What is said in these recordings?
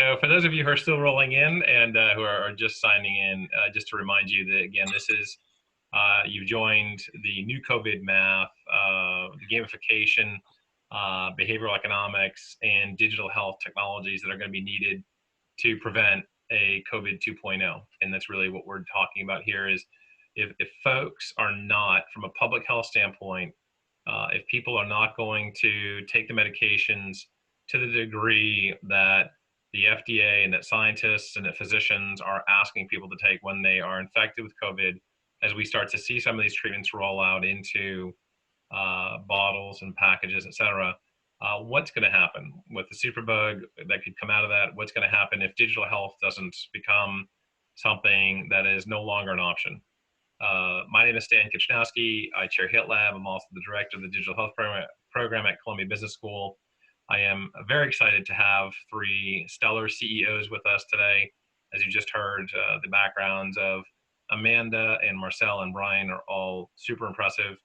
So for those of you who are still rolling in and who are just signing in, just to remind you that, again, this is, you've joined the new COVID math, the gamification, behavioral economics, and digital health technologies that are going to be needed to prevent a COVID 2.0. And that's really what we're talking about here is if folks are not, from a public health standpoint, if people are not going to take the medications to the degree that the FDA and that scientists and that physicians are asking people to take when they are infected with COVID, as we start to see some of these treatments roll out into bottles and packages, et cetera, what's going to happen with the superbug that could come out of that? What's going to happen if digital health doesn't become something that is no longer an option? My name is Kachnowski. I chair HIT Lab. I'm also the director of the digital health program at Columbia Business School. I am very excited to have three stellar CEOs with us today. As you just heard, the backgrounds of Amanda and Marcel and Brian are all super impressive.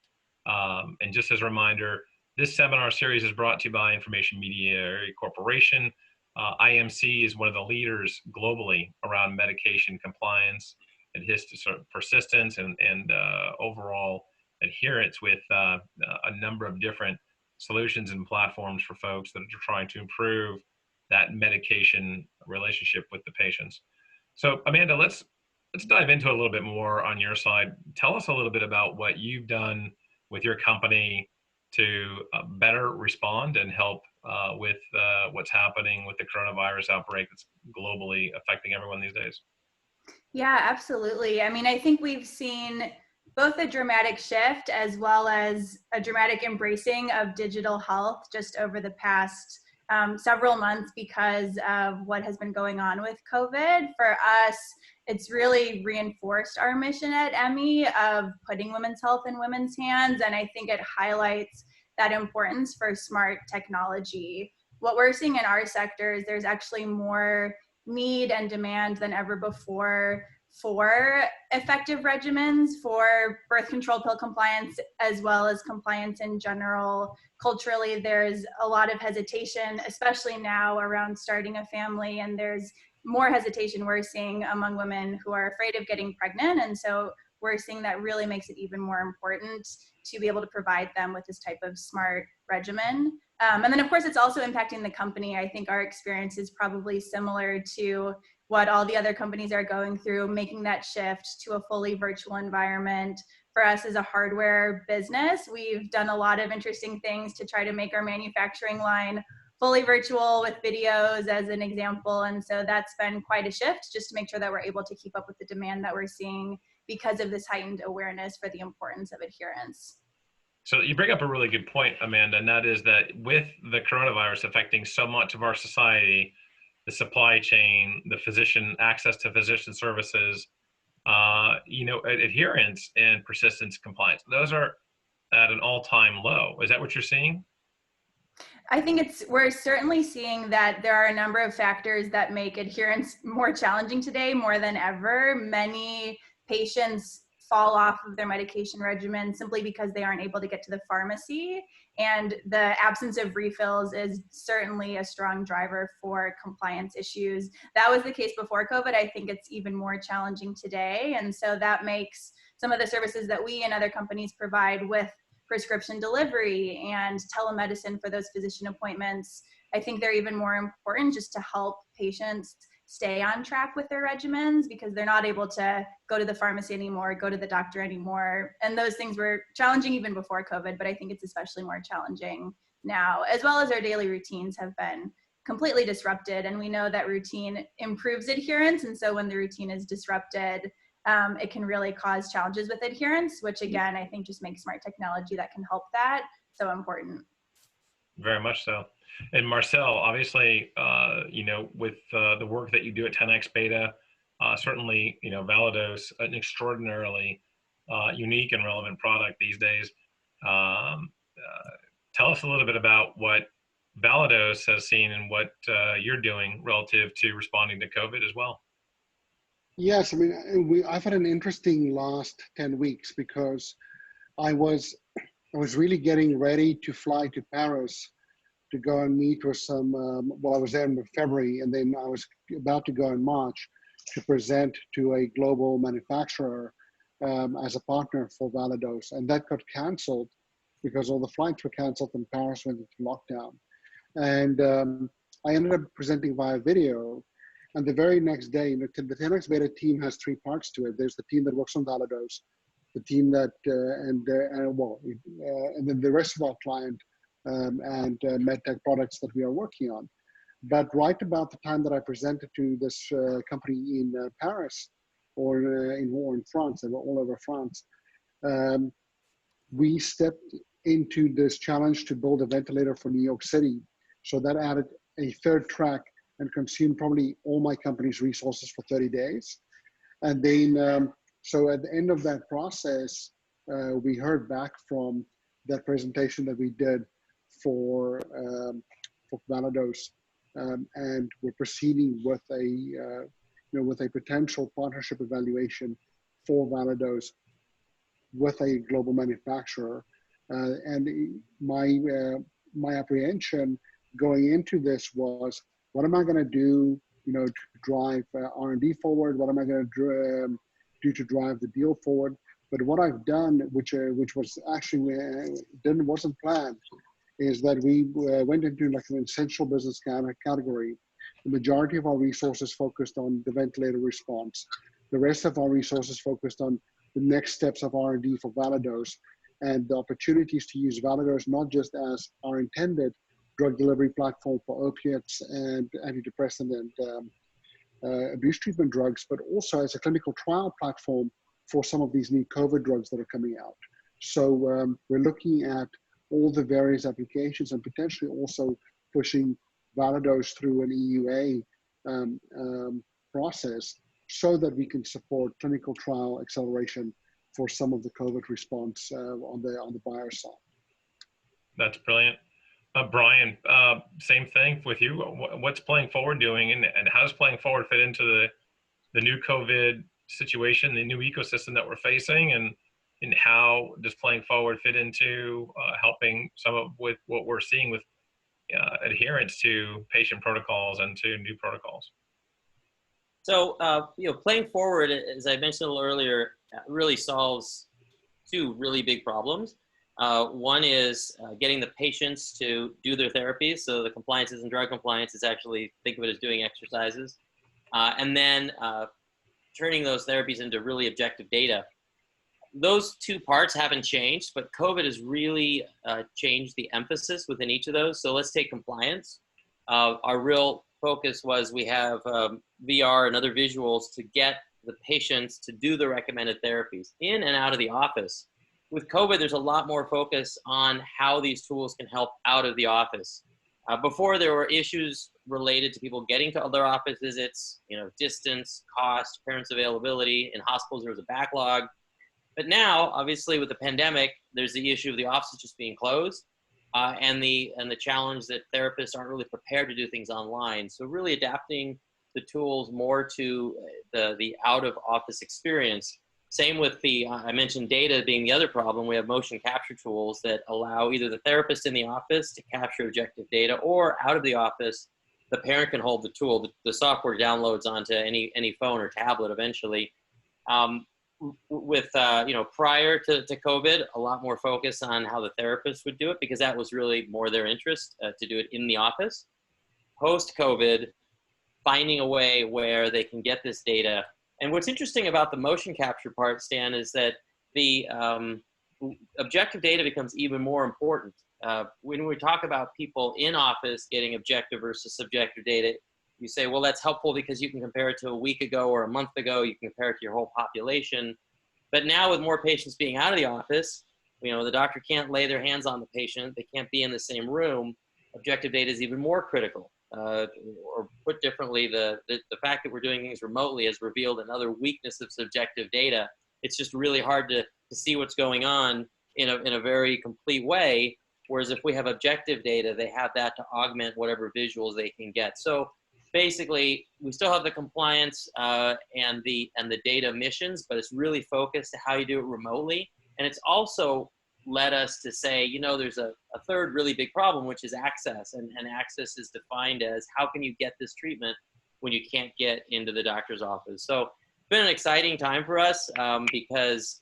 And just as a reminder, this seminar series is brought to you by Information Media Corporation. IMC is one of the leaders globally around medication compliance, persistence, and overall adherence with a number of different solutions and platforms for folks that are trying to improve that medication relationship with the patients. So Amanda, let's dive into a little bit more on your side. Tell us a little bit about what you've done with your company to better respond and help with what's happening with the coronavirus outbreak that's globally affecting everyone these days. Yeah, absolutely. I mean, I think we've seen both a dramatic shift as well as a dramatic embracing of digital health just over the past several months because of what has been going on with COVID. For us, it's really reinforced our mission at EMME of putting women's health in women's hands, and I think it highlights that importance for smart technology. What we're seeing in our sector is there's actually more need and demand than ever before for effective regimens for birth control pill compliance, as well as compliance in general. Culturally, there's a lot of hesitation, especially now around starting a family, and there's more hesitation we're seeing among women who are afraid of getting pregnant. And so we're seeing that really makes it even more important to be able to provide them with this type of smart regimen. And then of course, it's also impacting the company. I think our experience is probably similar to what all the other companies are going through, making that shift to a fully virtual environment. For us as a hardware business, we've done a lot of interesting things to try to make our manufacturing line fully virtual with videos as an example. And so that's been quite a shift just to make sure that we're able to keep up with the demand that we're seeing because of this heightened awareness for the importance of adherence. So you bring up a really good point, Amanda, and that is that with the coronavirus affecting so much of our society, the supply chain, the physician access to physician services, adherence and persistence compliance, those are at an all-time low. Is that what you're seeing? I think we're certainly seeing that there are a number of factors that make adherence more challenging today more than ever. Many patients fall off of their medication regimen simply because they aren't able to get to the pharmacy. And the absence of refills is certainly a strong driver for compliance issues. That was the case before COVID. I think it's even more challenging today. And so that makes some of the services that we and other companies provide with prescription delivery and telemedicine for those physician appointments, I think they're even more important just to help patients stay on track with their regimens because they're not able to go to the pharmacy anymore, go to the doctor anymore. And those things were challenging even before COVID, but I think it's especially more challenging now, as well as our daily routines have been completely disrupted. And we know that routine improves adherence. And so when the routine is disrupted, it can really cause challenges with adherence, which again, I think just makes smart technology that can help that so important. Very much so. And Marcel, obviously, with the work that you do at 10x Beta, certainly, Validose, an extraordinarily unique and relevant product these days. Tell us a little bit about what Validose has seen and what you're doing relative to responding to COVID as well. Yes, I mean, I've had an interesting last 10 weeks because I was really getting ready to fly to Paris to go and meet with some, well, I was there in February, and then I was about to go in March to present to a global manufacturer as a partner for Validose. And that got canceled because all the flights were canceled and Paris went into lockdown. And I ended up presenting via video. And the very next day, the 10x Beta team has three parts to it. There's the team that works on Validose, the team that, and then the rest of our client and medtech products that we are working on. But right about the time that I presented to this company in Paris or in France, they were all over France, we stepped into this challenge to build a ventilator for New York City. So that added a third track and consumed probably all my company's resources for 30 days. And then, so at the end of that process, we heard back from that presentation that we did for Validose, and we're proceeding with a potential partnership evaluation for Validose with a global manufacturer. And my apprehension going into this was, what am I going to do, to drive R&D forward? What am I going to do to drive the deal forward? But what I've done, which was actually wasn't planned, is that we went into like an essential business category. The majority of our resources focused on the ventilator response. The rest of our resources focused on the next steps of R&D for Validose and the opportunities to use Validose not just as our intended drug delivery platform for opiates and antidepressant and abuse treatment drugs, but also as a clinical trial platform for some of these new COVID drugs that are coming out. So we're looking at all the various applications and potentially also pushing Validose through an EUA process so that we can support clinical trial acceleration for some of the COVID response on the buyer side. That's brilliant. Brian, same thing with you. What's Playing Forward doing, and how does Playing Forward fit into the new COVID situation, the new ecosystem that we're facing, and how does Playing Forward fit into helping with what we're seeing with adherence to patient protocols and to new protocols? So, Playing Forward, as I mentioned a little earlier, really solves two really big problems. One is getting the patients to do their therapies. So the compliance isn't drug compliance, it's actually, think of it as doing exercises. And then turning those therapies into really objective data. Those two parts haven't changed, but COVID has really changed the emphasis within each of those. So let's take compliance. Our real focus was we have VR and other visuals to get the patients to do the recommended therapies in and out of the office. With COVID, there's a lot more focus on how these tools can help out of the office. Before, there were issues related to people getting to other office visits, distance, cost, parents' availability. In hospitals, there was a backlog. But now, obviously, with the pandemic, there's the issue of the offices just being closed, and the challenge that therapists aren't really prepared to do things online. So really adapting the tools more to the out-of-office experience. Same with I mentioned data being the other problem. We have motion capture tools that allow either the therapist in the office to capture objective data, or out of the office, the parent can hold the tool. The software downloads onto any phone or tablet eventually. Prior to COVID, a lot more focus on how the therapist would do it, because that was really more their interest to do it in the office. Post-COVID, finding a way where they can get this data. And what's interesting about the motion capture part, Stan, is that the objective data becomes even more important. When we talk about people in office getting objective versus subjective data, you say, well, that's helpful because you can compare it to a week ago or a month ago. You can compare it to your whole population. But now with more patients being out of the office, the doctor can't lay their hands on the patient. They can't be in the same room. Objective data is even more critical. Or put differently, the fact that we're doing things remotely has revealed another weakness of subjective data. It's just really hard to see what's going on in a very complete way. Whereas if we have objective data, they have that to augment whatever visuals they can get. So basically, we still have the compliance and the data missions, but it's really focused to how you do it remotely. And it's also led us to say, you know, there's a third really big problem, which is access. And access is defined as how can you get this treatment when you can't get into the doctor's office. So it's been an exciting time for us because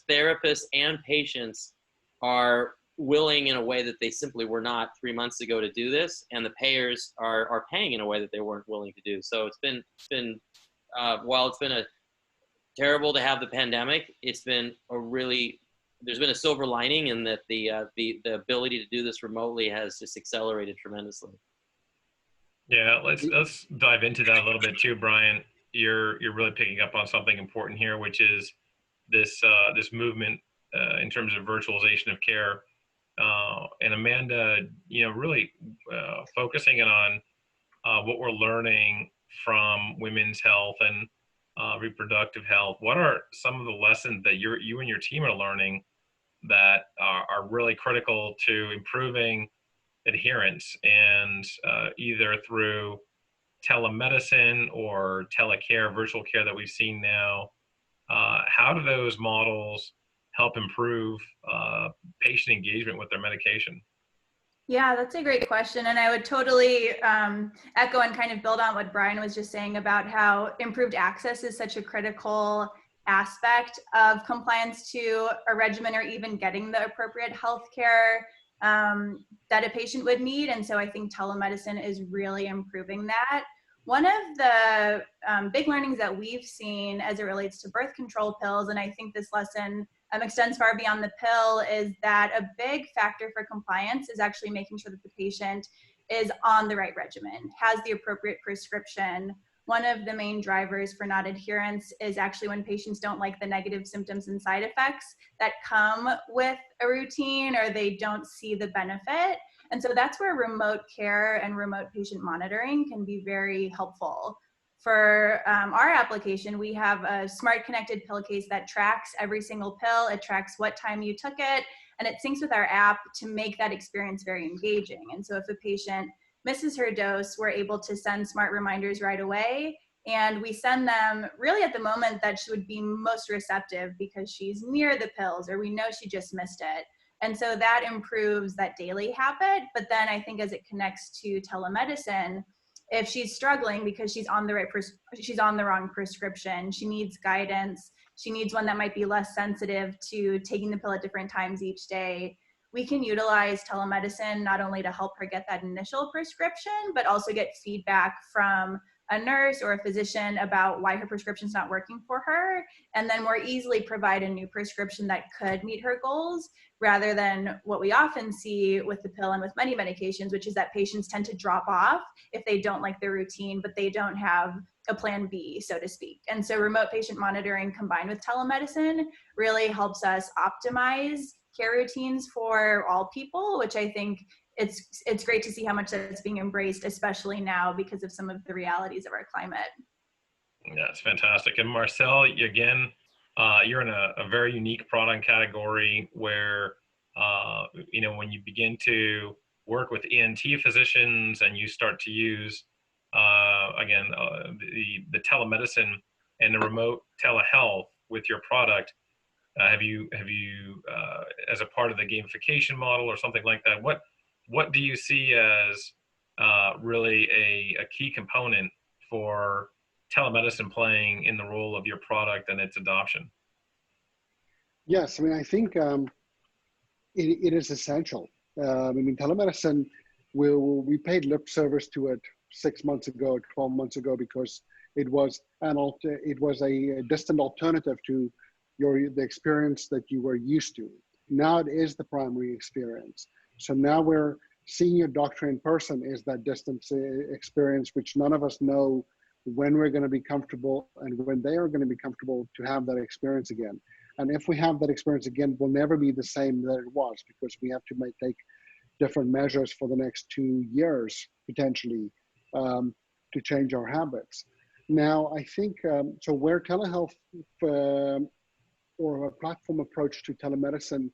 therapists and patients are willing in a way that they simply were not 3 months ago to do this, and the payers are paying in a way that they weren't willing to do. So it's been while it's been terrible to have the pandemic, it's been there's been a silver lining in that the ability to do this remotely has just accelerated tremendously. Yeah, let's dive into that a little bit too, Brian. You're really picking up on something important here, which is this movement in terms of virtualization of care. And Amanda, really focusing in on what we're learning from women's health and reproductive health. What are some of the lessons that you and your team are learning that are really critical to improving adherence, and either through telemedicine or telecare, virtual care that we've seen now? How do those models help improve patient engagement with their medication? Yeah, that's a great question. And I would totally echo and kind of build on what Brian was just saying about how improved access is such a critical aspect of compliance to a regimen, or even getting the appropriate health care that a patient would need. And so I think telemedicine is really improving that. One of the big learnings that we've seen as it relates to birth control pills, and I think this lesson extends far beyond the pill, is that a big factor for compliance is actually making sure that the patient is on the right regimen, has the appropriate prescription. One of the main drivers for not adherence is actually when patients don't like the negative symptoms and side effects that come with a routine, or they don't see the benefit. And so that's where remote care and remote patient monitoring can be very helpful. For our application, we have a smart connected pill case that tracks every single pill. It tracks what time you took it, and it syncs with our app to make that experience very engaging. And so if a patient misses her dose, we're able to send smart reminders right away. And we send them really at the moment that she would be most receptive, because she's near the pills, or we know she just missed it. And so that improves that daily habit. But then I think as it connects to telemedicine, if she's struggling because she's on the wrong prescription, she needs guidance, she needs one that might be less sensitive to taking the pill at different times each day, we can utilize telemedicine not only to help her get that initial prescription, but also get feedback from a nurse or a physician about why her prescription's not working for her, and then more easily provide a new prescription that could meet her goals, rather than what we often see with the pill and with many medications, which is that patients tend to drop off if they don't like their routine, but they don't have a plan B, so to speak. And so remote patient monitoring combined with telemedicine really helps us optimize care routines for all people, which I think it's great to see how much that's being embraced, especially now because of some of the realities of our climate. Yeah, it's fantastic. And Marcel, again, you're in a very unique product category where, when you begin to work with ENT physicians and you start to use, the telemedicine and the remote telehealth with your product, have you as a part of the gamification model or something like that, what do you see as really a key component for telemedicine playing in the role of your product and its adoption? Yes, I mean, I think it is essential. Telemedicine, we paid lip service to it 6 months ago, 12 months ago, because it was a distant alternative to the experience that you were used to. Now it is the primary experience. So now we're seeing your doctor in person is that distance experience, which none of us know when we're going to be comfortable and when they are going to be comfortable to have that experience again. And if we have that experience again, it will never be the same that it was, because we have to take different measures for the next 2 years, potentially, to change our habits. Now, I think, so where telehealth or a platform approach to telemedicine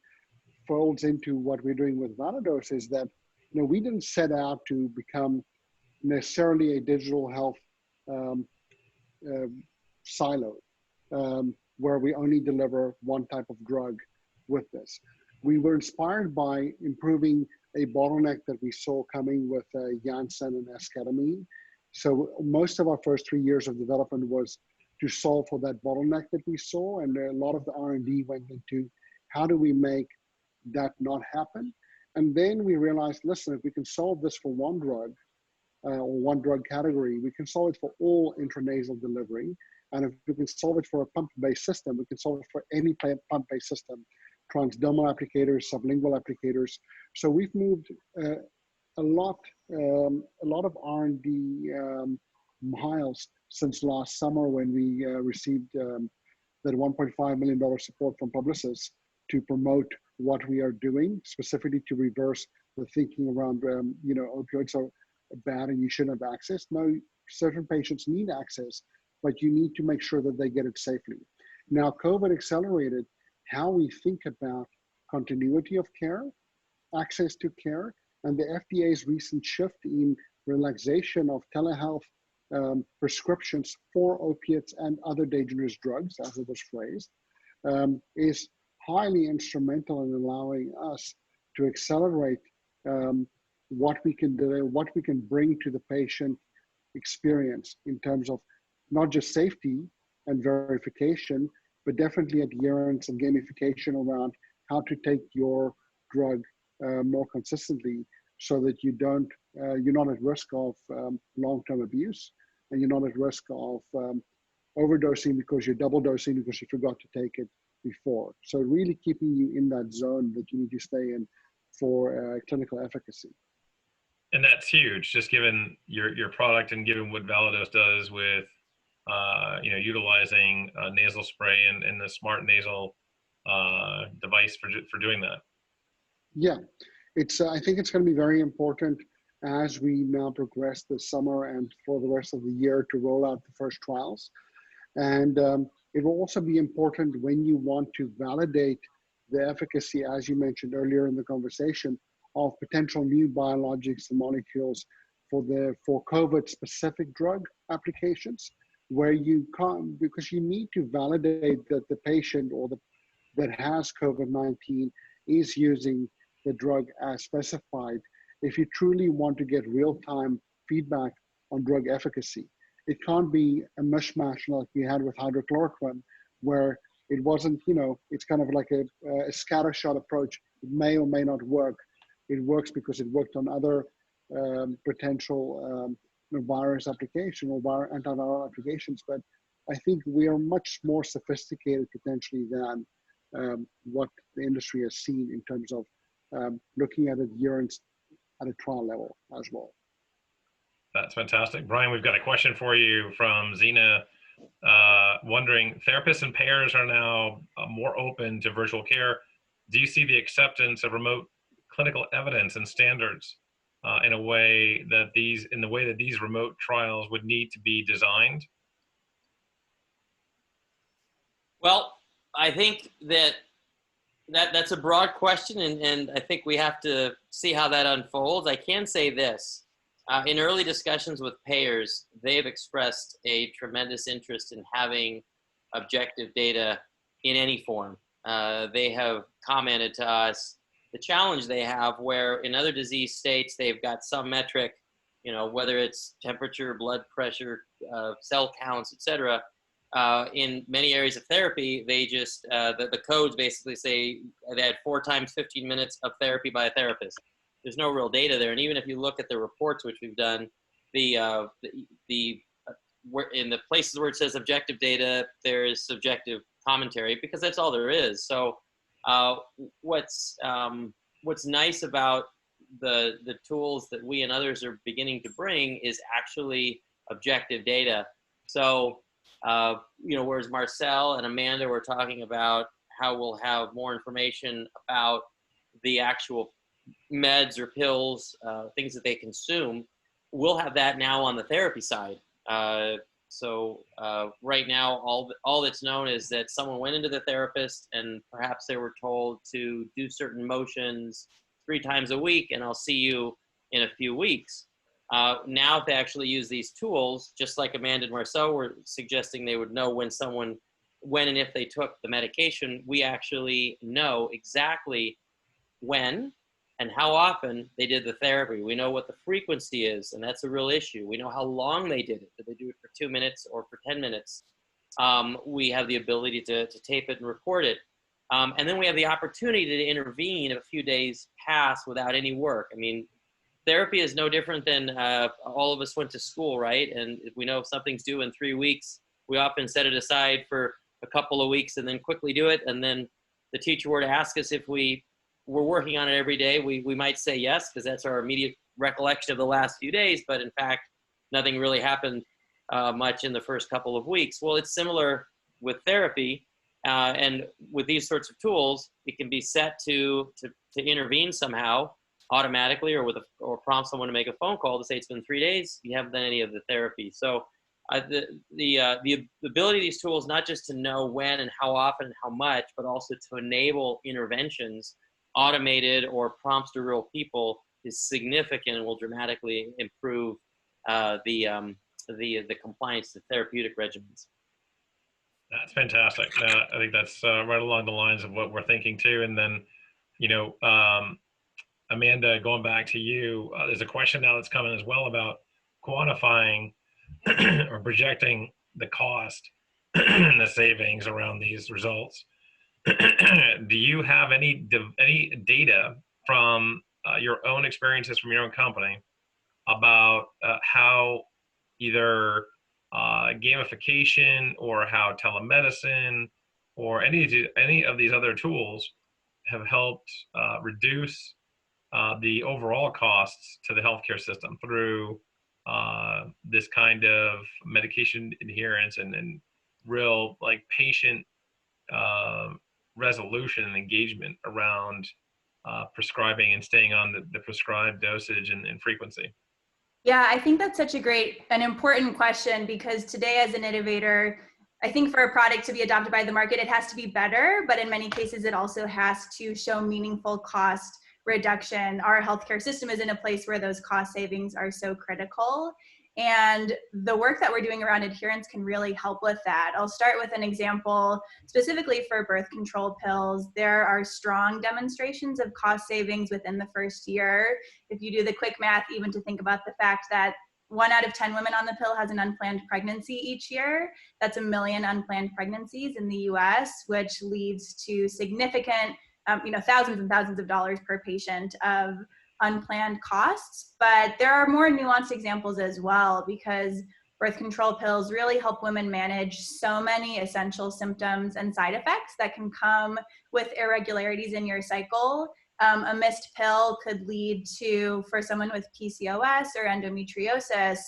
folds into what we're doing with Validose is that, we didn't set out to become necessarily a digital health silo where we only deliver one type of drug with this. we were inspired by improving a bottleneck that we saw coming with Janssen and esketamine. So most of our first 3 years of development was to solve for that bottleneck that we saw, and a lot of the R&D went into how do we make that not happen. And then we realized, listen, if we can solve this for one drug, or one drug category, we can solve it for all intranasal delivery. And if we can solve it for a pump-based system, we can solve it for any pump-based system, transdermal applicators, sublingual applicators. So we've moved a lot of R&D miles since last summer when we received that $1.5 million support from Publicis to promote what we are doing, specifically to reverse the thinking around, opioids are bad and you shouldn't have access. No, certain patients need access, but you need to make sure that they get it safely. Now, COVID accelerated how we think about continuity of care, access to care, and the FDA's recent shift in relaxation of telehealth prescriptions for opiates and other dangerous drugs, as it was phrased, is highly instrumental in allowing us to accelerate what we can do, what we can bring to the patient experience in terms of not just safety and verification, but definitely adherence and gamification around how to take your drug more consistently, so that you're not at risk of long-term abuse, and you're not at risk of overdosing because you're double dosing because you forgot to take it before. So really keeping you in that zone that you need to stay in for clinical efficacy. And that's huge, just given your product and given what Validose does with utilizing nasal spray and the smart nasal device for doing that. Yeah, I think it's going to be very important as we now progress this summer and for the rest of the year to roll out the first trials. And it will also be important when you want to validate the efficacy, as you mentioned earlier in the conversation, of potential new biologics and molecules for COVID-specific drug applications, where you can't, because you need to validate that the patient that has COVID-19 is using the drug as specified, if you truly want to get real-time feedback on drug efficacy. It can't be a mishmash like we had with hydrochloroquine, where it wasn't, it's kind of like a scattershot approach. It may or may not work. It works because it worked on other potential virus application or antiviral applications. But I think we are much more sophisticated potentially than what the industry has seen in terms of looking at adherence at a trial level as well. That's fantastic. Brian, we've got a question for you from Zena, wondering, therapists and payers are now more open to virtual care. Do you see the acceptance of remote clinical evidence and standards in the way that these remote trials would need to be designed? Well, I think that's a broad question, and I think we have to see how that unfolds. I can say this. In early discussions with payers, they've expressed a tremendous interest in having objective data in any form. They have commented to us the challenge they have where in other disease states, they've got some metric, whether it's temperature, blood pressure, cell counts, et cetera. In many areas of therapy, they just, the codes basically say they had 4 times 15 minutes of therapy by a therapist. There's no real data there. And even if you look at the reports, which we've done, in the places where it says objective data, there is subjective commentary because that's all there is. So what's nice about the tools that we and others are beginning to bring is actually objective data. So, whereas Marcel and Amanda were talking about how we'll have more information about the actual meds or pills, things that they consume, we'll have that now on the therapy side. So right now, all that's known is that someone went into the therapist and perhaps they were told to do certain motions 3 times a week, and I'll see you in a few weeks. Now, if they actually use these tools, just like Amanda and Marcel were suggesting, they would know when and if they took the medication. We actually know exactly when and how often they did the therapy. We know what the frequency is, and that's a real issue. We know how long they did it. Did they do it for 2 minutes or for 10 minutes? We have the ability to tape it and record it. And then we have the opportunity to intervene if a few days pass without any work. I mean, therapy is no different than all of us went to school, right? And if we know if something's due in 3 weeks, we often set it aside for a couple of weeks and then quickly do it. And then the teacher were to ask us if we were working on it every day, we might say yes, because that's our immediate recollection of the last few days. But in fact, nothing really happened much in the first couple of weeks. Well, it's similar with therapy. And with these sorts of tools, it can be set to intervene somehow automatically, or prompt someone to make a phone call to say it's been 3 days, you haven't done any of the therapy. So the ability of these tools, not just to know when and how often and how much, but also to enable interventions automated or prompts to real people, is significant and will dramatically improve the compliance to therapeutic regimens. That's fantastic. I think that's right along the lines of what we're thinking too. And then, you know, Amanda, going back to you, there's a question now that's coming as well about quantifying or projecting the cost and the savings around these results. Do you have any data from your own experiences from your own company about how either gamification or how telemedicine or any of these other tools have helped reduce the overall costs to the healthcare system through this kind of medication adherence and real like patient resolution and engagement around prescribing and staying on the prescribed dosage and frequency? Yeah, I think that's such an important question, because today as an innovator, I think for a product to be adopted by the market, it has to be better, but in many cases, it also has to show meaningful cost reduction. Our healthcare system is in a place where those cost savings are so critical. And the work that we're doing around adherence can really help with that. I'll start with an example specifically for birth control pills. There are strong demonstrations of cost savings within the first year. If you do the quick math, even to think about the fact that 1 out of 10 women on the pill has an unplanned pregnancy each year. That's 1 million unplanned pregnancies in the US, which leads to significant, thousands and thousands of dollars per patient of unplanned costs. But there are more nuanced examples as well, because birth control pills really help women manage so many essential symptoms and side effects that can come with irregularities in your cycle. A missed pill could lead to, for someone with PCOS or endometriosis,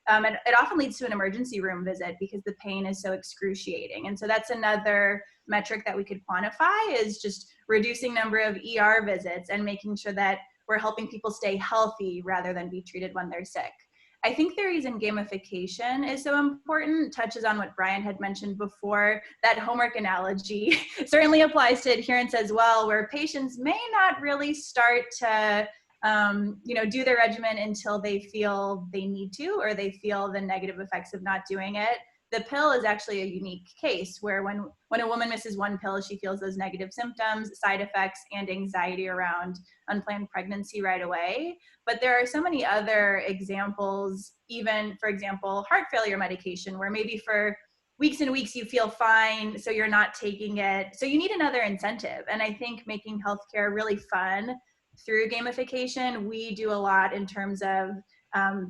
it often leads to an emergency room visit because the pain is so excruciating. And so that's another metric that we could quantify, is just reducing number of ER visits and making sure that we're helping people stay healthy rather than be treated when they're sick. I think the reason gamification is so important touches on what Brian had mentioned before. That homework analogy certainly applies to adherence as well, where patients may not really start to do their regimen until they feel they need to, or they feel the negative effects of not doing it. The pill is actually a unique case where when a woman misses 1 pill, she feels those negative symptoms, side effects, and anxiety around unplanned pregnancy right away. But there are so many other examples, even, for example, heart failure medication, where maybe for weeks and weeks you feel fine, so you're not taking it. So you need another incentive. And I think making healthcare really fun through gamification, we do a lot in terms of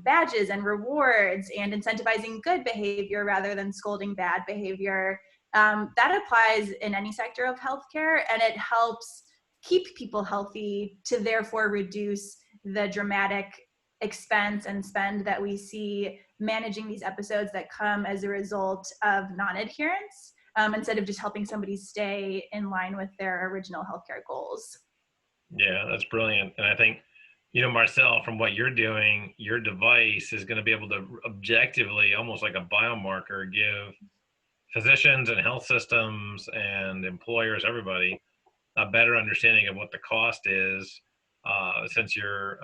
badges and rewards and incentivizing good behavior rather than scolding bad behavior. That applies in any sector of healthcare, and it helps keep people healthy to therefore reduce the dramatic expense and spend that we see managing these episodes that come as a result of non-adherence, instead of just helping somebody stay in line with their original healthcare goals. Yeah, that's brilliant. And I think, Marcel, from what you're doing, your device is going to be able to objectively, almost like a biomarker, give physicians and health systems and employers, everybody, a better understanding of what the cost is, since your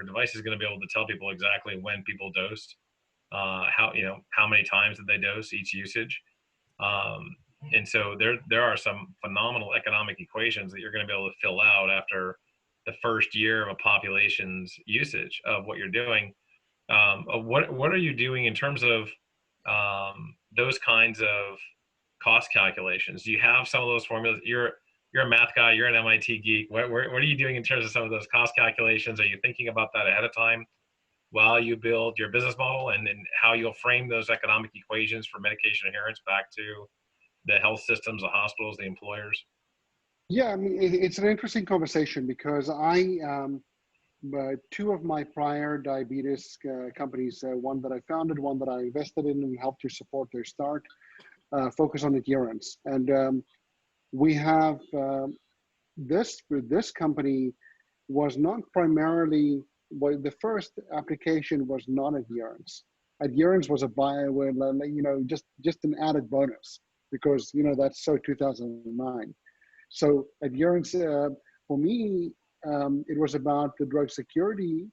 device is going to be able to tell people exactly when people dosed, how many times did they dose each usage. And so there are some phenomenal economic equations that you're going to be able to fill out after the first year of a population's usage of what you're doing. What are you doing in terms of those kinds of cost calculations? Do you have some of those formulas? You're a math guy. You're an MIT geek. What are you doing in terms of some of those cost calculations? Are you thinking about that ahead of time while you build your business model, and then how you'll frame those economic equations for medication adherence back to the health systems, the hospitals, the employers? Yeah, I mean, it's an interesting conversation because two of my prior diabetes companies, one that I founded, one that I invested in and helped to support their start, focus on adherence. And we have this company was not primarily, well, the first application was not adherence. Adherence was just an added bonus because, that's so 2009. So adherence, for me, it was about the drug security,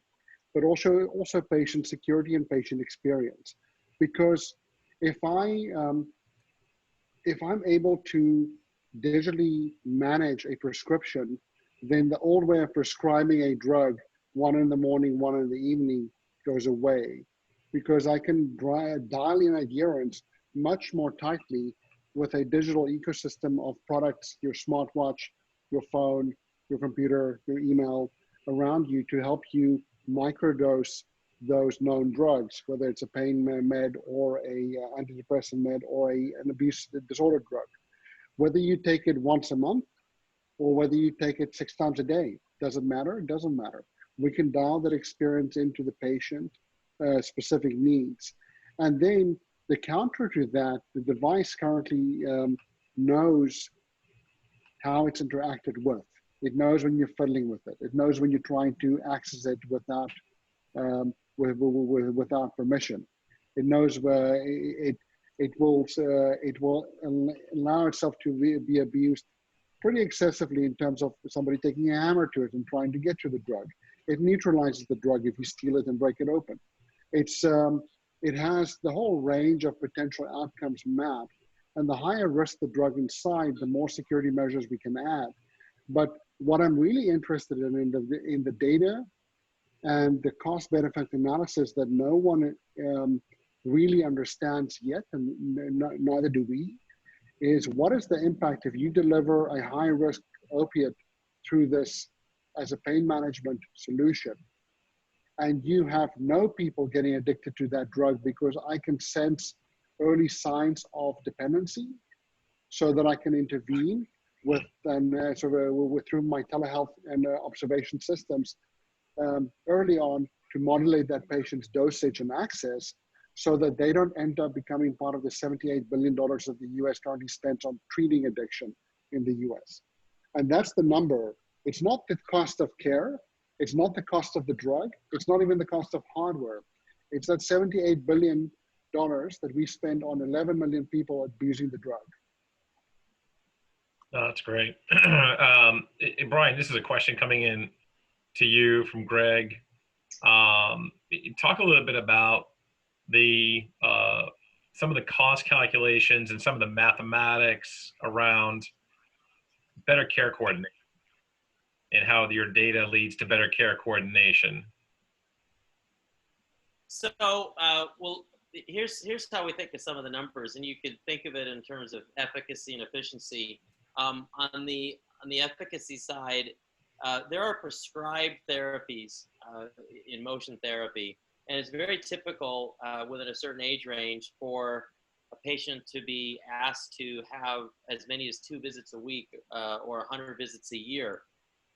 but also patient security and patient experience. Because if I'm able to digitally manage a prescription, then the old way of prescribing a drug, one in the morning, one in the evening, goes away, because I can dial in adherence much more tightly with a digital ecosystem of products, your smartwatch, your phone, your computer, your email around you to help you microdose those known drugs, whether it's a pain med or a antidepressant med or an abuse disorder drug. Whether you take it once a month or whether you take it 6 times a day, does it matter? It doesn't matter. We can dial that experience into the patient specific needs. And then the counter to that, the device currently knows how it's interacted with. It knows when you're fiddling with it. It knows when you're trying to access it without without permission. It knows where it will allow itself to be abused pretty excessively in terms of somebody taking a hammer to it and trying to get to the drug. It neutralizes the drug if you steal it and break it open. It has the whole range of potential outcomes mapped, and the higher risk the drug inside, the more security measures we can add. But what I'm really interested in the data and the cost-benefit analysis that no one really understands yet, and neither do we, is what is the impact if you deliver a high-risk opiate through this as a pain management solution, and you have no people getting addicted to that drug because I can sense early signs of dependency so that I can intervene with through my telehealth and observation systems early on to modulate that patient's dosage and access so that they don't end up becoming part of the $78 billion that the US currently spends on treating addiction in the US. And that's the number. It's not the cost of care. It's not the cost of the drug. It's not even the cost of hardware. It's that $78 billion that we spend on 11 million people abusing the drug. Oh, that's great. Brian, this is a question coming in to you from Greg. Talk a little bit about the some of the cost calculations and some of the mathematics around better care coordination and how your data leads to better care coordination. So, well, here's how we think of some of the numbers, and you could think of it in terms of efficacy and efficiency. On the efficacy side, there are prescribed therapies in motion therapy, and it's very typical within a certain age range for a patient to be asked to have as many as 2 visits a week or 100 visits a year.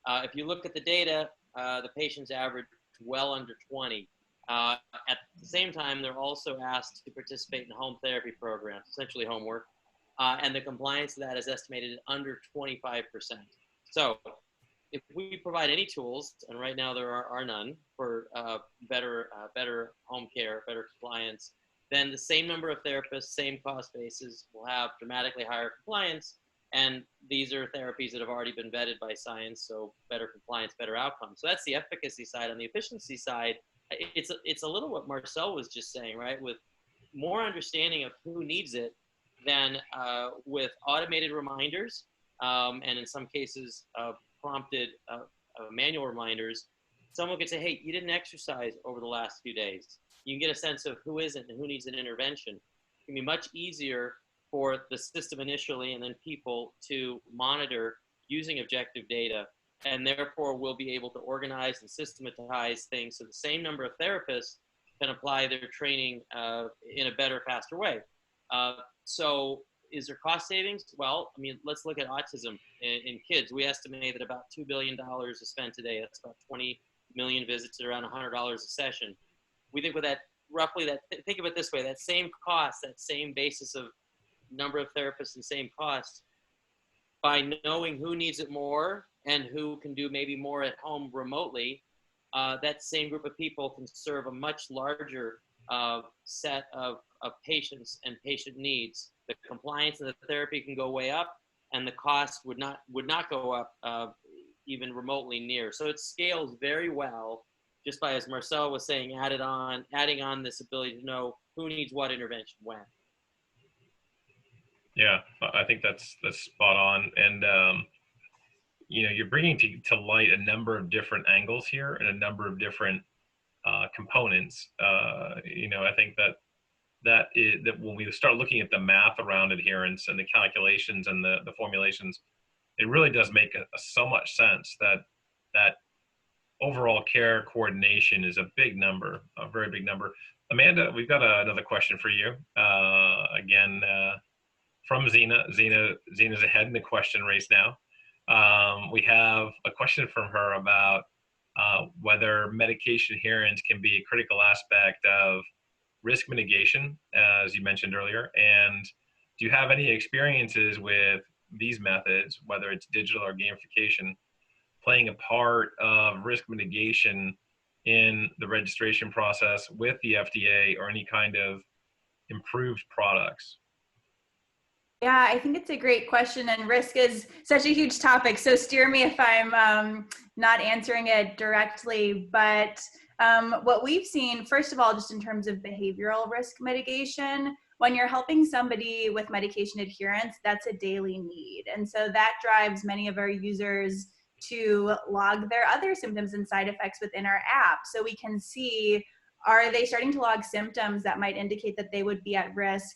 If you look at the data, the patients average well under 20. At the same time, they're also asked to participate in home therapy programs, essentially homework, and the compliance to that is estimated at under 25%. So if we provide any tools, and right now there are none, for better home care, better compliance, then the same number of therapists, same cost basis will have dramatically higher compliance. And these are therapies that have already been vetted by science, so better compliance, better outcomes. So that's the efficacy side. On the efficiency side, it's a little what Marcel was just saying, right? With more understanding of who needs it, than with automated reminders, and in some cases prompted manual reminders, someone could say, hey, you didn't exercise over the last few days. You can get a sense of who isn't and who needs an intervention. It can be much easier for the system initially and then people to monitor using objective data, and therefore we'll be able to organize and systematize things so the same number of therapists can apply their training in a better, faster way. So is there cost savings? Well, I mean, let's look at autism in kids. We estimate that about $2 billion is spent today. That's about 20 million visits at around $100 a session. We think with that, roughly that, think of it this way, that same cost, that same basis of number of therapists and same cost, by knowing who needs it more and who can do maybe more at home remotely, that same group of people can serve a much larger set of patients and patient needs. The compliance and the therapy can go way up, and the cost would not go up even remotely near. So it scales very well just by, as Marcel was saying, adding on this ability to know who needs what intervention when. Yeah, I think that's spot on. And, you know, you're bringing to light a number of different angles here and a number of different components. You know, I think that when we start looking at the math around adherence and the calculations and the formulations, it really does make so much sense that overall care coordination is a big number, a very big number. Amanda, we've got another question for you. Again, from Zena. Zena's ahead in the question race now. We have a question from her about whether medication adherence can be a critical aspect of risk mitigation, as you mentioned earlier. And do you have any experiences with these methods, whether it's digital or gamification, playing a part of risk mitigation in the registration process with the FDA or any kind of improved products? Yeah, I think it's a great question, and risk is such a huge topic. So steer me if I'm not answering it directly. But what we've seen, first of all, just in terms of behavioral risk mitigation, when you're helping somebody with medication adherence, that's a daily need. And so that drives many of our users to log their other symptoms and side effects within our app. So we can see, are they starting to log symptoms that might indicate that they would be at risk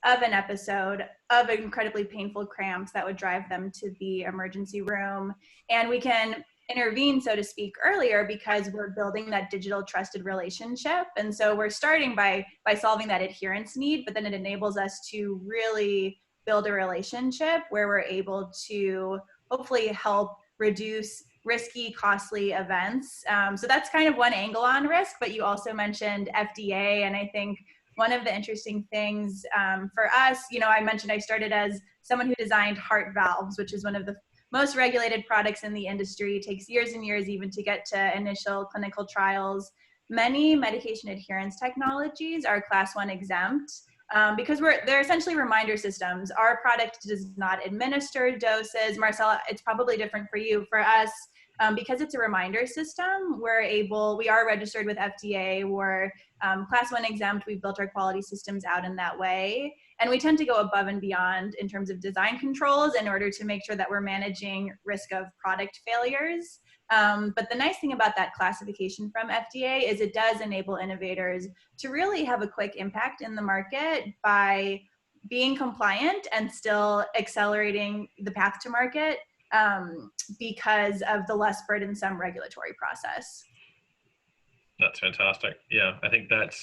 of an episode of incredibly painful cramps that would drive them to the emergency room. And we can intervene, so to speak, earlier because we're building that digital trusted relationship. And so we're starting by solving that adherence need, but then it enables us to really build a relationship where we're able to hopefully help reduce risky, costly events. So that's kind of one angle on risk, but you also mentioned FDA, and I think one of the interesting things for us, you know, I mentioned I started as someone who designed heart valves, which is one of the most regulated products in the industry. It takes years and years even to get to initial clinical trials. Many medication adherence technologies are Class 1 exempt because they're essentially reminder systems. Our product does not administer doses. Marcel, it's probably different for you. For us, because it's a reminder system, we are registered with FDA. We're Class 1 exempt. We've built our quality systems out in that way. And we tend to go above and beyond in terms of design controls in order to make sure that we're managing risk of product failures. But the nice thing about that classification from FDA is it does enable innovators to really have a quick impact in the market by being compliant and still accelerating the path to market because of the less burdensome regulatory process. That's fantastic. Yeah, I think that's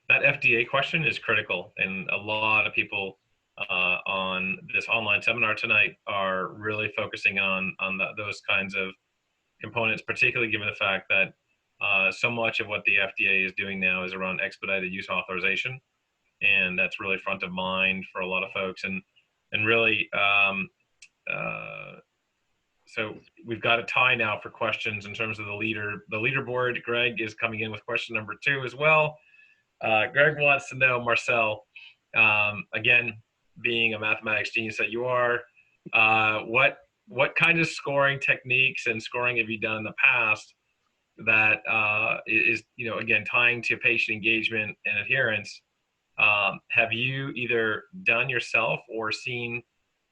that FDA question is critical, and a lot of people on this online seminar tonight are really focusing on those kinds of components, particularly given the fact that so much of what the FDA is doing now is around expedited use authorization, and that's really front of mind for a lot of folks. And really, so we've got a tie now for questions in terms of the leaderboard. Greg is coming in with question number 2 as well. Greg wants to know, Marcel, again, being a mathematics genius that you are, what kind of scoring techniques and scoring have you done in the past that is, you know, again, tying to patient engagement and adherence? Have you either done yourself or seen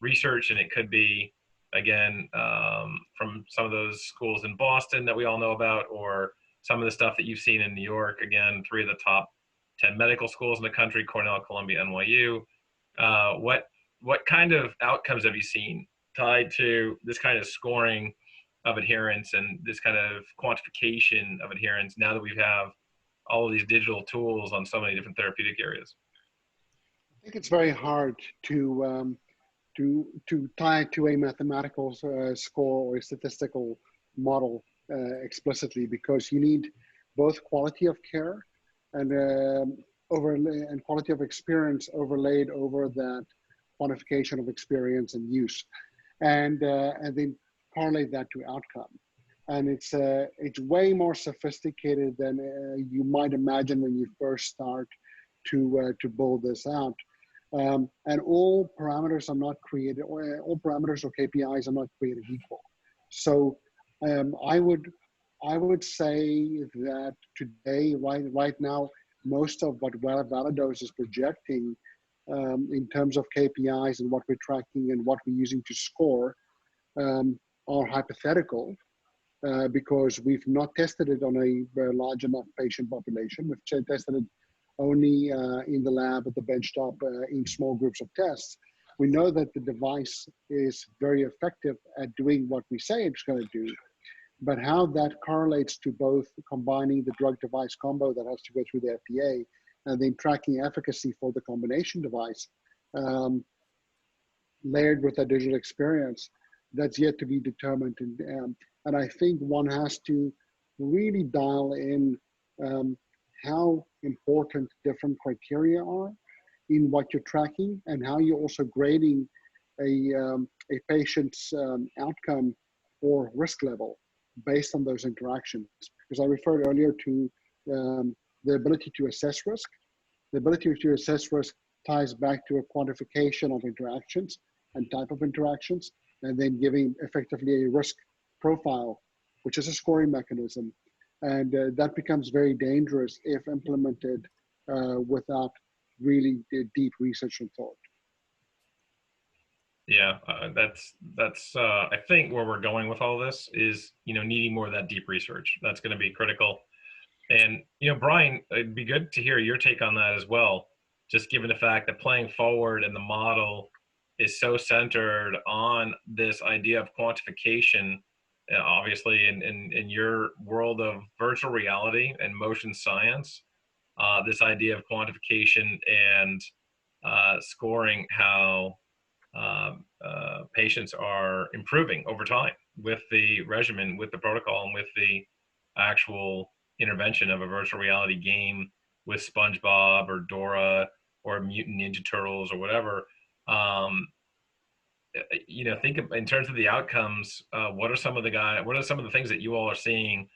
research, and it could be again, from some of those schools in Boston that we all know about, or some of the stuff that you've seen in New York? Again, 3 of the top 10 medical schools in the country: Cornell, Columbia, NYU. What kind of outcomes have you seen tied to this kind of scoring of adherence and this kind of quantification of adherence now that we have all of these digital tools on so many different therapeutic areas? I think it's very hard to tie it to a mathematical score or a statistical model explicitly, because you need both quality of care and and quality of experience overlaid over that quantification of experience and use, and then correlate that to outcome. And it's way more sophisticated than you might imagine when you first start to build this out. And all parameters are not created, or all parameters or KPIs are not created equal. So I would say that today, right now, most of what Validose is projecting in terms of KPIs and what we're tracking and what we're using to score are hypothetical, because we've not tested it on a very large enough patient population. We've tested it only in the lab at the benchtop in small groups of tests. We know that the device is very effective at doing what we say it's going to do, but how that correlates to both combining the drug device combo that has to go through the FDA and then tracking efficacy for the combination device, layered with that digital experience, that's yet to be determined. And I think one has to really dial in how important different criteria are in what you're tracking, and how you're also grading a patient's outcome or risk level based on those interactions. Because I referred earlier to the ability to assess risk. The ability to assess risk ties back to a quantification of interactions and type of interactions, and then giving effectively a risk profile, which is a scoring mechanism. And that becomes very dangerous if implemented without really deep research and thought. Yeah, that's I think where we're going with all this is, needing more of that deep research. That's going to be critical. And, Brian, it'd be good to hear your take on that as well, just given the fact that playing forward and the model is so centered on this idea of quantification. Obviously, in your world of virtual reality and motion science, this idea of quantification and scoring how patients are improving over time with the regimen, with the protocol, and with the actual intervention of a virtual reality game with SpongeBob or Dora or Mutant Ninja Turtles or whatever. Think of, in terms of the outcomes, what are some of the things that you all are seeing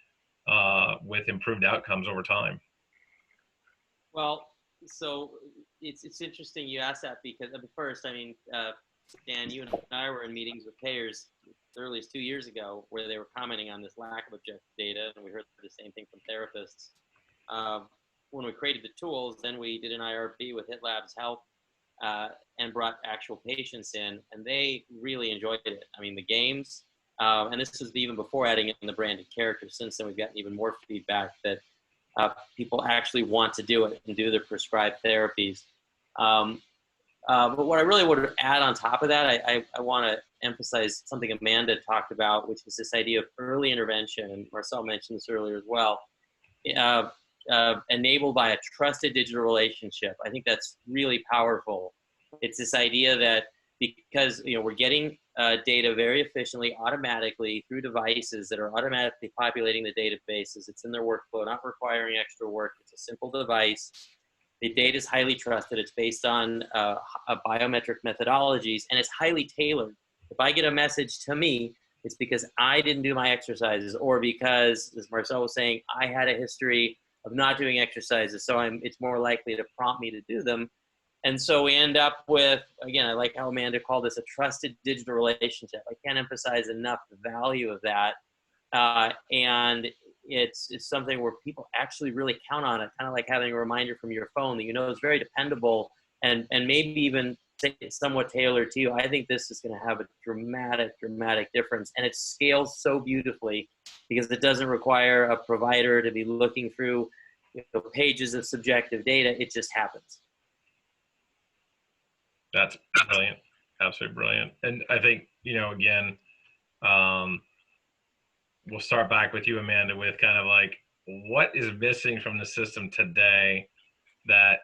with improved outcomes over time? Well, so it's interesting you asked that, because first, Dan, you and I were in meetings with payers as early as 2 years ago where they were commenting on this lack of objective data, and we heard the same thing from therapists. When we created the tools, then we did an IRP with HitLabs Health and brought actual patients in, and they really enjoyed it. The games, and this was even before adding in the branded characters. Since then, we've gotten even more feedback that people actually want to do it and do their prescribed therapies. But what I really would add on top of that, I want to emphasize something Amanda talked about, which is this idea of early intervention, and Marcel mentioned this earlier as well, enabled by a trusted digital relationship. I think that's really powerful. It's this idea that because we're getting data very efficiently, automatically through devices that are automatically populating the databases. It's in their workflow, not requiring extra work. It's a simple device. The data is highly trusted. It's based on biometric methodologies, and it's highly tailored. If I get a message to me, it's because I didn't do my exercises, or because, as Marcel was saying, I had a history of not doing exercises, so it's more likely to prompt me to do them. And so we end up with, again, I like how Amanda called this a trusted digital relationship. I can't emphasize enough the value of that. And it's something where people actually really count on it, kind of like having a reminder from your phone that it's very dependable, and maybe even somewhat tailored to you. I think this is going to have a dramatic difference, and it scales so beautifully because it doesn't require a provider to be looking through pages of subjective data. It just happens. That's brilliant, absolutely brilliant. And I think, again, we'll start back with you, Amanda, with kind of like, what is missing from the system today that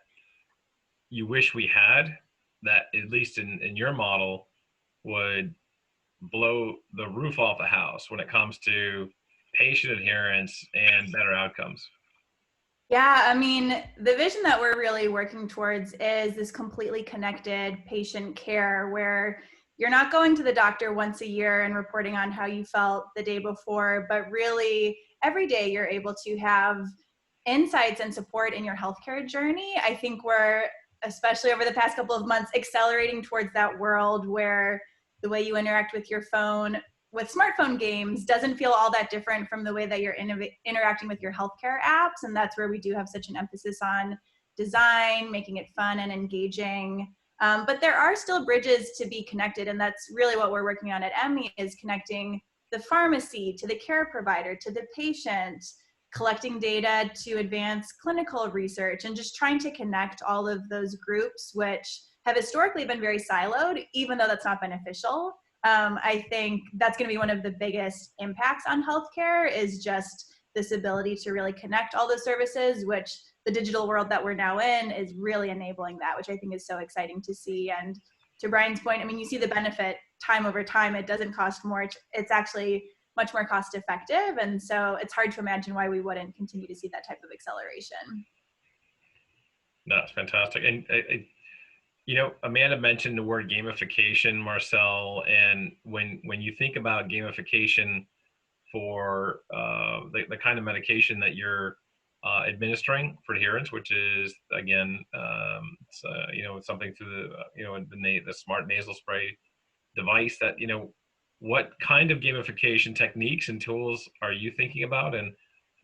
you wish we had, that at least in your model would blow the roof off the house when it comes to patient adherence and better outcomes? Yeah, I mean, the vision that we're really working towards is this completely connected patient care where you're not going to the doctor once a year and reporting on how you felt the day before, but really every day you're able to have insights and support in your healthcare journey. I think we're, especially over the past couple of months, accelerating towards that world where the way you interact with your phone with smartphone games doesn't feel all that different from the way that you're interacting with your healthcare apps. And that's where we do have such an emphasis on design, making it fun and engaging. But there are still bridges to be connected. And that's really what we're working on at EMME, is connecting the pharmacy to the care provider, to the patient, collecting data to advance clinical research, and just trying to connect all of those groups, which have historically been very siloed, even though that's not beneficial. I think that's going to be one of the biggest impacts on healthcare, is just this ability to really connect all those services, which the digital world that we're now in is really enabling that, which I think is so exciting to see. And to Brian's point, I mean, you see the benefit time over time. It doesn't cost more. It's actually much more cost effective. And so it's hard to imagine why we wouldn't continue to see that type of acceleration. That's fantastic. And Amanda mentioned the word gamification, Marcel, and when you think about gamification for the kind of medication that you're administering for adherence, which is, again, it's something through the smart nasal spray device, that what kind of gamification techniques and tools are you thinking about? And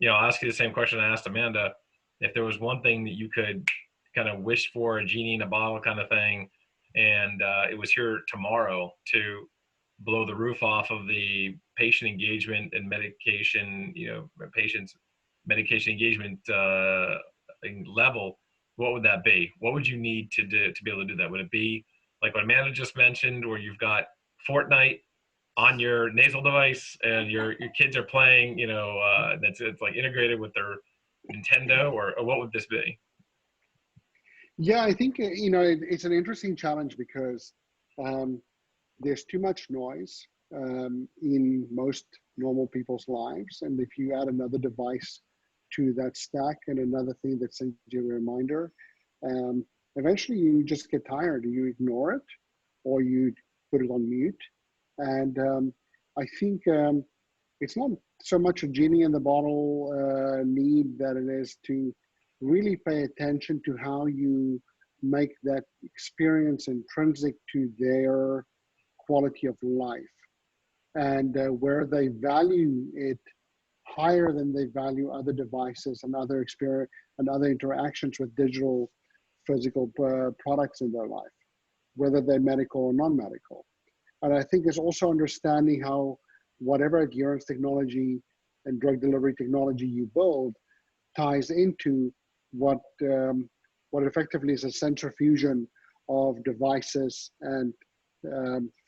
I'll ask you the same question I asked Amanda. If there was one thing that you could kind of wish for, a genie in a bottle kind of thing, and it was here tomorrow to blow the roof off of the patient engagement and medication, patients' medication engagement level, what would that be? What would you need to do to be able to do that? Would it be like what Amanda just mentioned, where you've got Fortnite on your nasal device and your kids are playing, it's like integrated with their Nintendo, or what would this be? Yeah, I think, it's an interesting challenge because there's too much noise in most normal people's lives. And if you add another device to that stack and another thing that sends you a reminder, eventually you just get tired. You ignore it or you put it on mute. And I think it's not so much a genie in the bottle need that it is to really pay attention to how you make that experience intrinsic to their quality of life, and where they value it higher than they value other devices and other experience and other interactions with digital physical products in their life, whether they're medical or non-medical. And I think it's also understanding how whatever adherence technology and drug delivery technology you build ties into what effectively is a centrifusion of devices and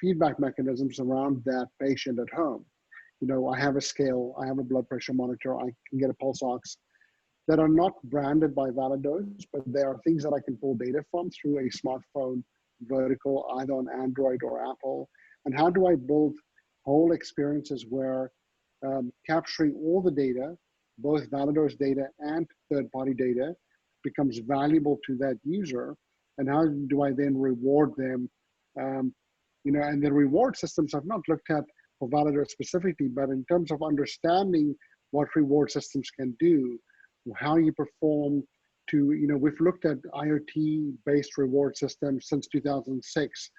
feedback mechanisms around that patient at home. I have a scale, I have a blood pressure monitor, I can get a pulse ox that are not branded by Validose, but there are things that I can pull data from through a smartphone vertical, either on Android or Apple. And how do I build whole experiences where capturing all the data, both Validose data and third-party data, becomes valuable to that user, and how do I then reward them? And the reward systems I've not looked at for Validose specifically, but in terms of understanding what reward systems can do, how you perform to, we've looked at IoT-based reward systems since 2006,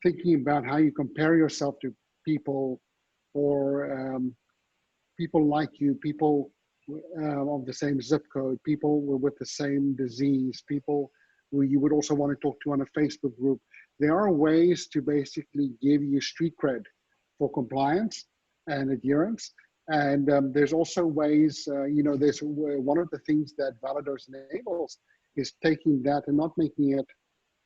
thinking about how you compare yourself to people or people like you, people of the same zip code, people with the same disease, people who you would also want to talk to on a Facebook group. There are ways to basically give you street cred for compliance and adherence. And there's also ways, there's one of the things that Validose enables is taking that and not making it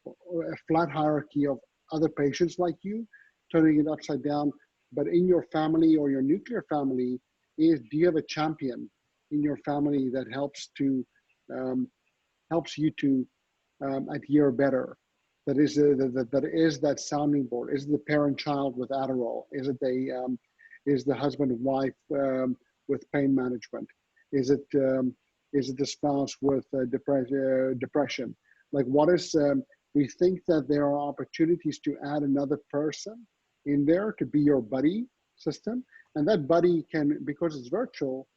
a flat hierarchy of other patients like you, turning it upside down. But in your family or your nuclear family, do you have a champion in your family that helps you to adhere better? That is that sounding board. Is it the parent-child with Adderall? Is it the husband and wife with pain management? Is it the spouse with depression? Like, what is? We think that there are opportunities to add another person in there to be your buddy system, and that buddy can, because it's virtual,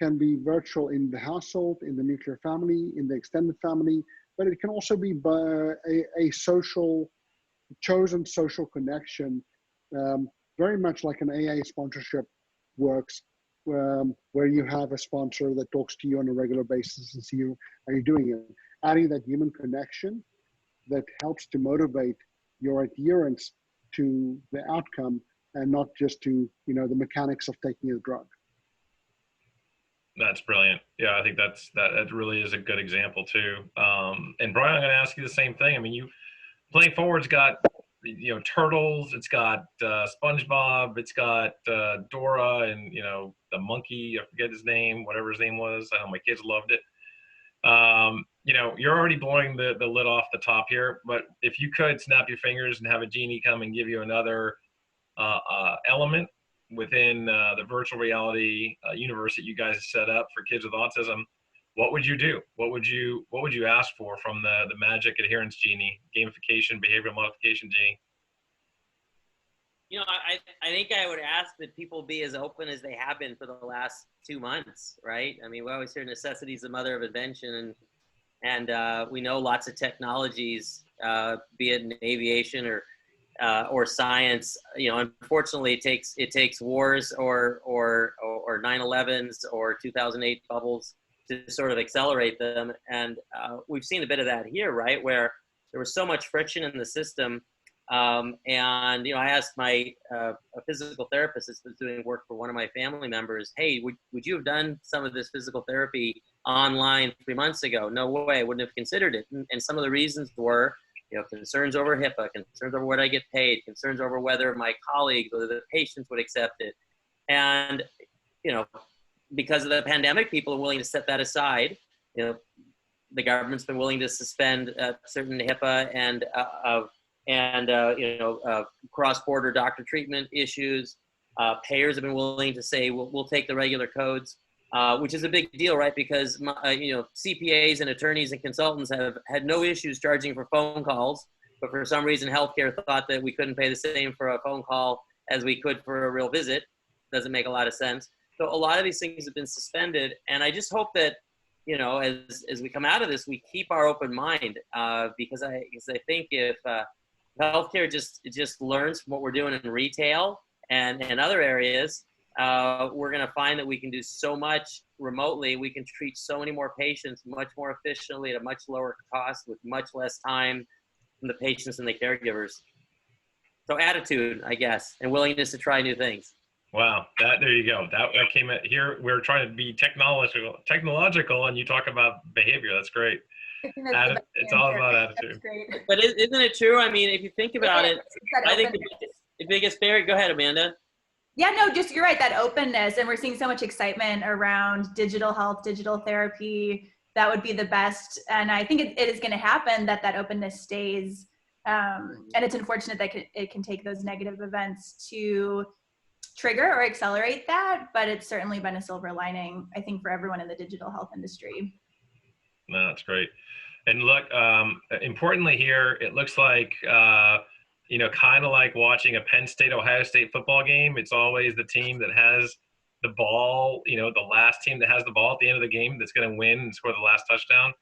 can be virtual in the household, in the nuclear family, in the extended family, but it can also be a chosen social connection, very much like an AA sponsorship works, where you have a sponsor that talks to you on a regular basis and see you, how you're doing it. Adding that human connection that helps to motivate your adherence to the outcome and not just to, the mechanics of taking a drug. That's brilliant. Yeah, I think that really is a good example too. And Brian, I'm going to ask you the same thing. I mean, Playing Forward's got, turtles. It's got SpongeBob. It's got Dora, and the monkey. I forget his name. Whatever his name was. I know my kids loved it. You're already blowing the lid off the top here. But if you could snap your fingers and have a genie come and give you another element within the virtual reality universe that you guys have set up for kids with autism, what would you do? What would you ask for from the magic adherence genie, gamification, behavioral modification genie? I think I would ask that people be as open as they have been for the last 2 months, right? I mean, we always hear necessity is the mother of invention, and we know lots of technologies, be it in aviation or science, unfortunately it takes wars or 9/11s or 2008 bubbles to sort of accelerate them. And we've seen a bit of that here, right? Where there was so much friction in the system. And, I asked my a physical therapist that's been doing work for one of my family members, hey, would you have done some of this physical therapy online 3 months ago? No way, I wouldn't have considered it. And some of the reasons were, concerns over HIPAA, concerns over what I get paid, concerns over whether my colleagues, whether the patients would accept it. And, because of the pandemic, people are willing to set that aside. The government's been willing to suspend certain HIPAA and cross-border doctor treatment issues. Payers have been willing to say, we'll take the regular codes, which is a big deal, right? Because, CPAs and attorneys and consultants have had no issues charging for phone calls, but for some reason, healthcare thought that we couldn't pay the same for a phone call as we could for a real visit. Doesn't make a lot of sense. So a lot of these things have been suspended. And I just hope that, as we come out of this, we keep our open mind, because I think if healthcare just learns from what we're doing in retail and other areas, we're going to find that we can do so much remotely. We can treat so many more patients much more efficiently at a much lower cost with much less time from the patients and the caregivers. So attitude, I guess, and willingness to try new things. Wow, there you go. That came at here. We're trying to be technological, and you talk about behavior. That's great. It's all about attitude. But isn't it true? I mean, if you think about it, I think the biggest barrier. Go ahead, Amanda. Yeah, no, you're right. That openness, and we're seeing so much excitement around digital health, digital therapy. That would be the best, and I think it is going to happen that openness stays. And it's unfortunate that it can take those negative events to trigger or accelerate that, but it's certainly been a silver lining, I think, for everyone in the digital health industry. No, that's great. And look, importantly here, it looks like, kind of like watching a Penn State, Ohio State football game. It's always the team that has the ball, the last team that has the ball at the end of the game that's going to win and score the last touchdown.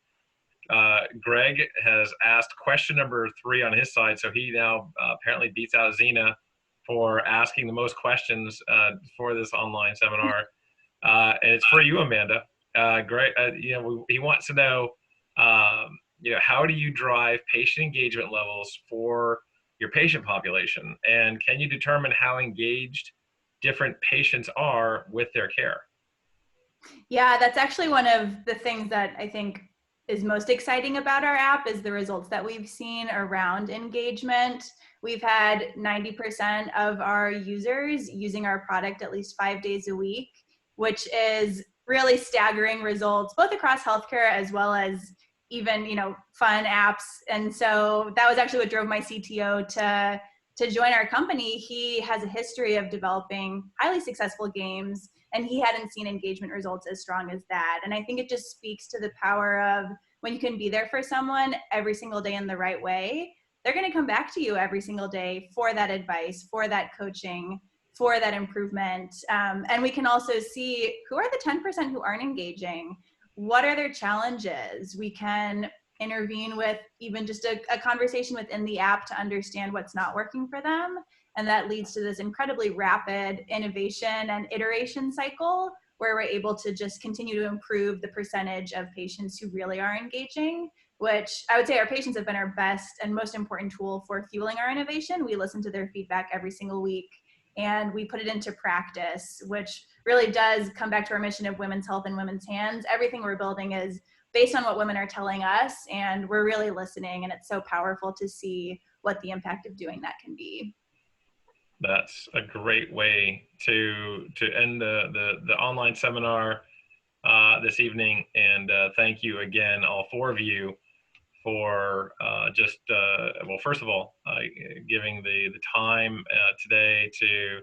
Greg has asked question number 3 on his side. So he now apparently beats out Zena for asking the most questions for this online seminar. And it's for you, Amanda. Greg, he wants to know, how do you drive patient engagement levels for your patient population? And can you determine how engaged different patients are with their care? Yeah, that's actually one of the things that I think is most exciting about our app is the results that we've seen around engagement. We've had 90% of our users using our product at least 5 days a week, which is really staggering results, both across healthcare as well as even, fun apps. And so that was actually what drove my CTO to join our company. He has a history of developing highly successful games, and he hadn't seen engagement results as strong as that. And I think it just speaks to the power of when you can be there for someone every single day in the right way, they're going to come back to you every single day for that advice, for that coaching, for that improvement. And we can also see who are the 10% who aren't engaging. What are their challenges? We can intervene with even just a conversation within the app to understand what's not working for them. And that leads to this incredibly rapid innovation and iteration cycle where we're able to just continue to improve the percentage of patients who really are engaging, which I would say our patients have been our best and most important tool for fueling our innovation. We listen to their feedback every single week and we put it into practice, which really does come back to our mission of women's health in women's hands. Everything we're building is based on what women are telling us, and we're really listening, and it's so powerful to see what the impact of doing that can be. That's a great way to end the online seminar this evening, and thank you again, all four of you, for well, first of all, giving the time today to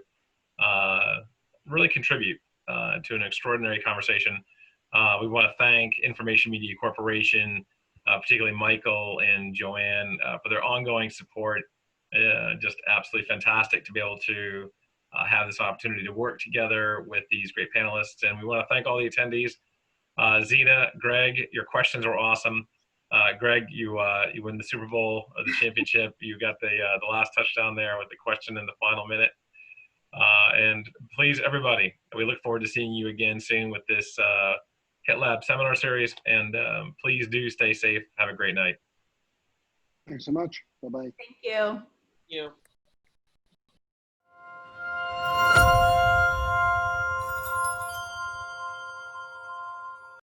really contribute to an extraordinary conversation. We want to thank Information Media Corporation, particularly Michael and Joanne, for their ongoing support. Just absolutely fantastic to be able to have this opportunity to work together with these great panelists. And we want to thank all the attendees. Zena, Greg, your questions were awesome. Greg, you win the Super Bowl, the championship. You got the last touchdown there with the question in the final minute. And please, everybody, we look forward to seeing you again soon with this HitLab seminar series. And please do stay safe. Have a great night. Thanks so much. Bye-bye. Thank you. You.